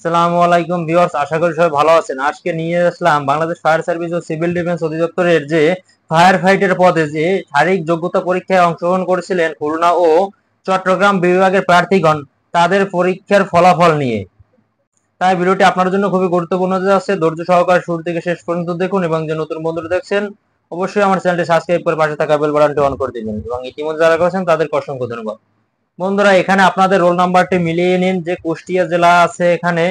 আসসালামু আলাইকুম ভিউয়ার্স, আশা করি সবাই ভালো আছেন। আজকে নিয়ে আসলাম বাংলাদেশ ফায়ার সার্ভিস ও সিভিল ডিফেন্স অধিদপ্তরের যে ফায়ার ফাইটার পদে যে শারীরিক যোগ্যতা পরীক্ষায় অংশগ্রহণ করেছিলেন খুলনা ও চট্টগ্রাম বিভাগের প্রার্থীগণ, তাদের পরীক্ষার ফলাফল নিয়ে। তাই ভিডিওটি আপনার জন্য খুবই গুরুত্বপূর্ণ হতে যাচ্ছে। ধৈর্য সহকারে শুরু থেকে শেষ পর্যন্ত দেখুন এবং যে নতুন বন্ধুরা দেখছেন অবশ্যই আমার চ্যানেলটি সাবস্ক্রাইব করে পাশে থাকা বেল বাটনটি অন করে দিবেন এবং ইতিমধ্যে যারা করেছেন তাদেরকে অসংখ্য ধন্যবাদ। বন্ধুরা, এখানে আপনাদের রোল নাম্বারটি মিলিয়ে নিন। যে কুষ্টিয়া জেলা আছে, এখানে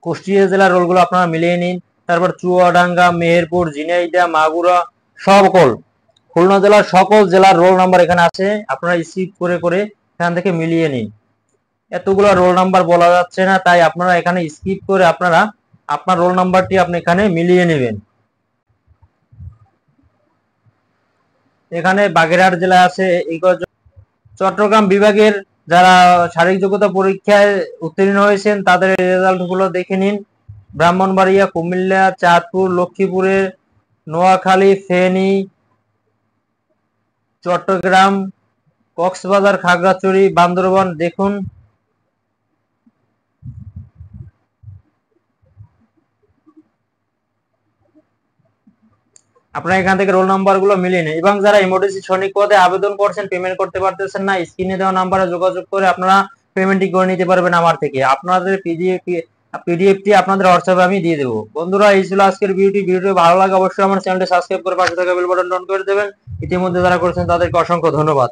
কুষ্টিয়া জেলার রোলগুলো আপনারা মিলিয়ে নিন। তারপর চুয়াডাঙ্গা, মেহেরপুর, ঝিনাইদহ, মাগুরা সকল খুলনা জেলার সকল জেলার রোল নাম্বার এখানে আছে। আপনারা স্কিপ করে করে এখান থেকে মিলিয়ে নিন। এতগুলো রোল নাম্বার বলা যাচ্ছে না, তাই আপনারা এখানে স্কিপ করে আপনারা আপনার রোল নাম্বারটি আপনি এখানে মিলিয়ে নেবেন। এখানে বাগেরহাট জেলা আছে। চট্টগ্রাম বিভাগের যারা শারীরিক যোগ্যতা পরীক্ষায় উত্তীর্ণ হয়েছেন তাদের রেজাল্ট গুলো দেখে নিন। ব্রাহ্মণবাড়িয়া, কুমিল্লা, চাঁদপুর, লক্ষ্মীপুরের, নোয়াখালী, ফেনী, চট্টগ্রাম, কক্সবাজার, খাগড়াছড়ি, বান্দরবান দেখুন। আপনারা এখান থেকে রোল নাম্বার গুলো মিলিয়ে নিন এবং যারা ইমার্জেন্সি সৈনিক পদে আবেদন করছেন, পেমেন্ট করতে পারতেছেন না, স্ক্রিনে দেওয়া নাম্বারে যোগাযোগ করে আপনারা পেমেন্টটি করে নিতে পারবেন আমার থেকে। আপনাদের পিডিএফটি আপনাদের হোয়াটসঅ্যাপে আমি দিয়ে দেবো। বন্ধুরা, এই ছিল আজকের ভিডিওটি ভালো লাগে অবশ্যই আমার চ্যানেলটি সাবস্ক্রাইব করে পাশে থাকা বেল বাটন অন করে দেবেন। ইতিমধ্যে যারা করেছেন তাদেরকে অসংখ্য ধন্যবাদ।